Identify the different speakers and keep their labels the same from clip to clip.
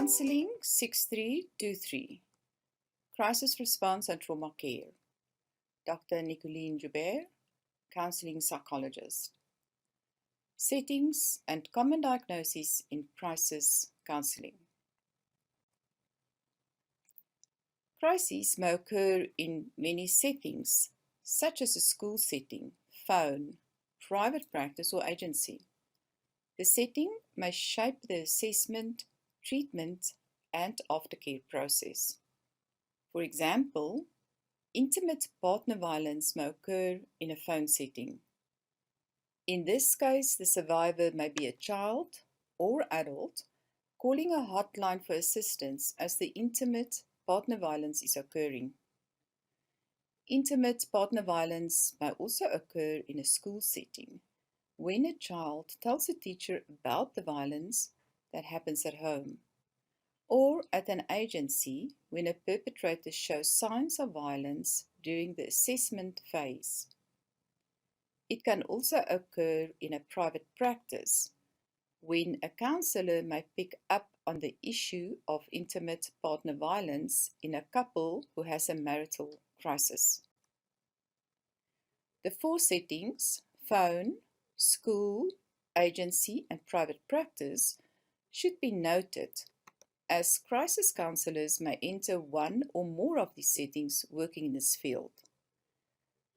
Speaker 1: Counseling 6323, Crisis Response and Trauma Care. Dr. Nicoline Joubert, Counseling Psychologist. Settings and common diagnoses in crisis counseling. Crises may occur in many settings, such as a school setting, phone, private practice or agency. The setting may shape the assessment, treatment, and aftercare process. For example, intimate partner violence may occur in a phone setting. In this case, the survivor may be a child or adult calling a hotline for assistance as the intimate partner violence is occurring. Intimate partner violence may also occur in a school setting, when a child tells a teacher about the violence that happens at home, or at an agency when a perpetrator shows signs of violence during the assessment phase. It can also occur in a private practice, when a counselor may pick up on the issue of intimate partner violence in a couple who has a marital crisis. The four settings, phone, school, agency, and private practice, should be noted, as crisis counselors may enter one or more of these settings working in this field.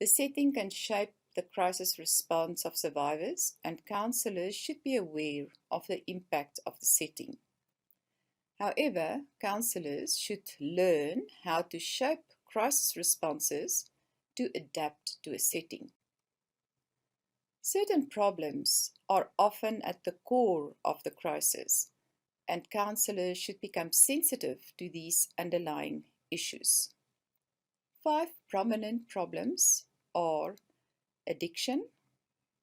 Speaker 1: The setting can shape the crisis response of survivors, and counselors should be aware of the impact of the setting. However, counselors should learn how to shape crisis responses to adapt to a setting. Certain problems are often at the core of the crisis, and counselors should become sensitive to these underlying issues. 5 prominent problems are addiction,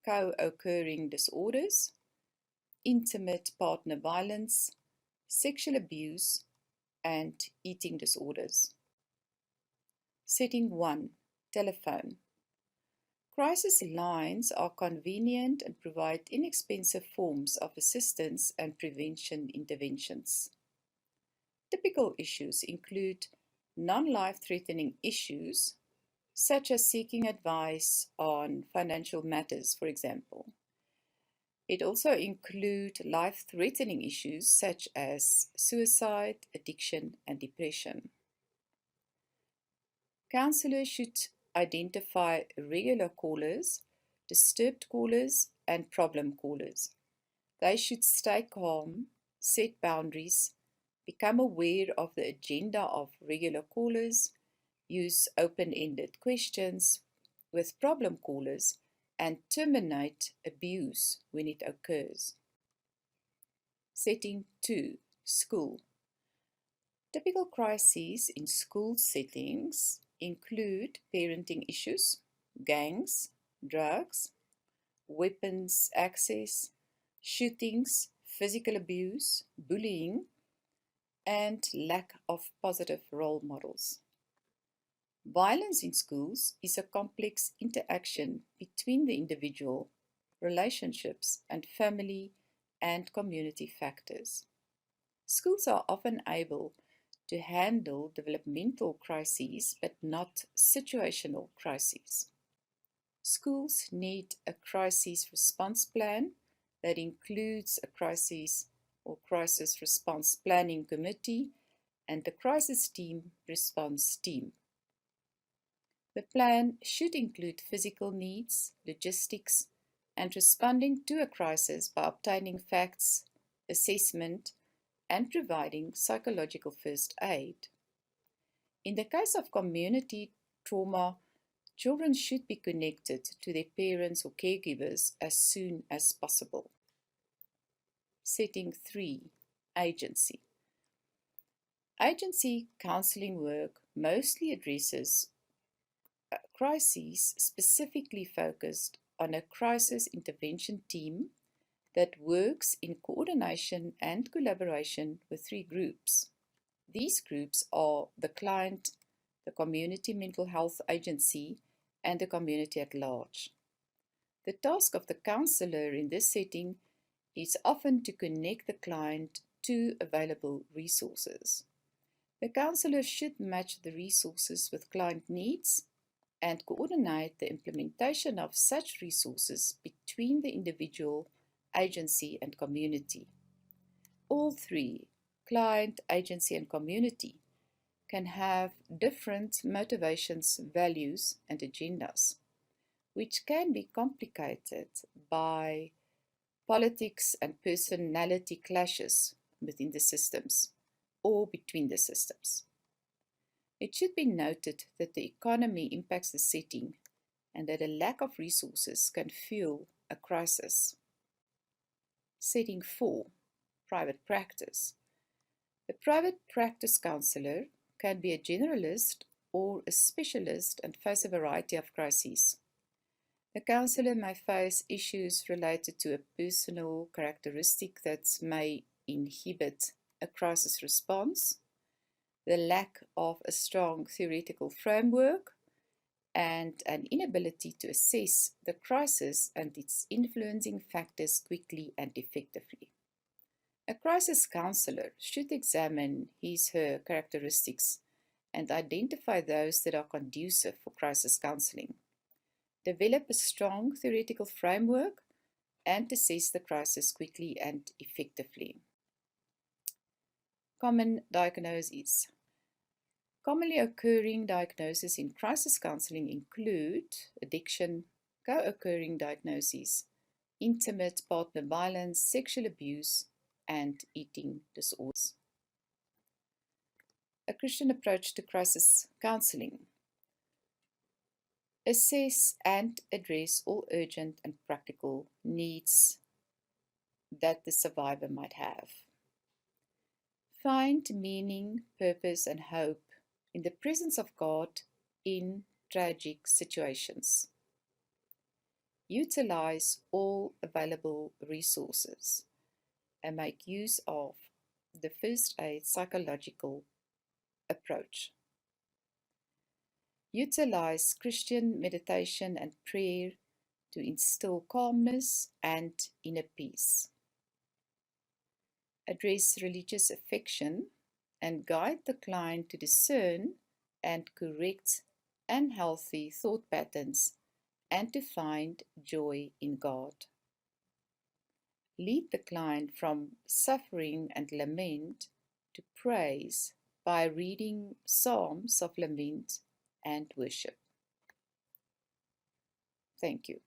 Speaker 1: co-occurring disorders, intimate partner violence, sexual abuse, and eating disorders. Setting 1. Telephone. Crisis lines are convenient and provide inexpensive forms of assistance and prevention interventions. Typical issues include non-life-threatening issues, such as seeking advice on financial matters, for example. It also includes life-threatening issues such as suicide, addiction, and depression. Counselors should identify regular callers, disturbed callers, and problem callers. They should stay calm, set boundaries, become aware of the agenda of regular callers, use open-ended questions with problem callers, and terminate abuse when it occurs. Setting 2. School. Typical crises in school settings include parenting issues, gangs, drugs, weapons access, shootings, physical abuse, bullying, and lack of positive role models. Violence in schools is a complex interaction between the individual, relationships, and family and community factors. Schools are often able to handle developmental crises, but not situational crises. Schools need a crisis response plan that includes a crisis or crisis response planning committee and the crisis team response team. The plan should include physical needs, logistics, and responding to a crisis by obtaining facts, assessment, and providing psychological first aid. In the case of community trauma, children should be connected to their parents or caregivers as soon as possible. Setting 3. Agency. Agency counseling work mostly addresses crises specifically focused on a crisis intervention team that works in coordination and collaboration with 3 groups. These groups are the client, the community mental health agency, and the community at large. The task of the counselor in this setting is often to connect the client to available resources. The counsellor should match the resources with client needs and coordinate the implementation of such resources between the individual, agency, and community. All three, client, agency, and community, can have different motivations, values, and agendas, which can be complicated by politics and personality clashes within the systems or between the systems. It should be noted that the economy impacts the setting and that a lack of resources can fuel a crisis. Setting 4. Private practice. The private practice counsellor can be a generalist or a specialist and face a variety of crises. The counsellor may face issues related to a personal characteristic that may inhibit a crisis response, the lack of a strong theoretical framework, and an inability to assess the crisis and its influencing factors quickly and effectively. A crisis counsellor should examine his/her characteristics and identify those that are conducive for crisis counselling, develop a strong theoretical framework, and assess the crisis quickly and effectively. Common diagnoses. Commonly occurring diagnoses in crisis counselling include addiction, co-occurring diagnoses, intimate partner violence, sexual abuse, and eating disorders. A Christian approach to crisis counselling. Assess and address all urgent and practical needs that the survivor might have. Find meaning, purpose, and hope in the presence of God in tragic situations. Utilize all available resources and make use of the first aid psychological approach. Utilize Christian meditation and prayer to instill calmness and inner peace. Address religious affection and guide the client to discern and correct unhealthy thought patterns and to find joy in God. Lead the client from suffering and lament to praise by reading psalms of lament and worship. Thank you.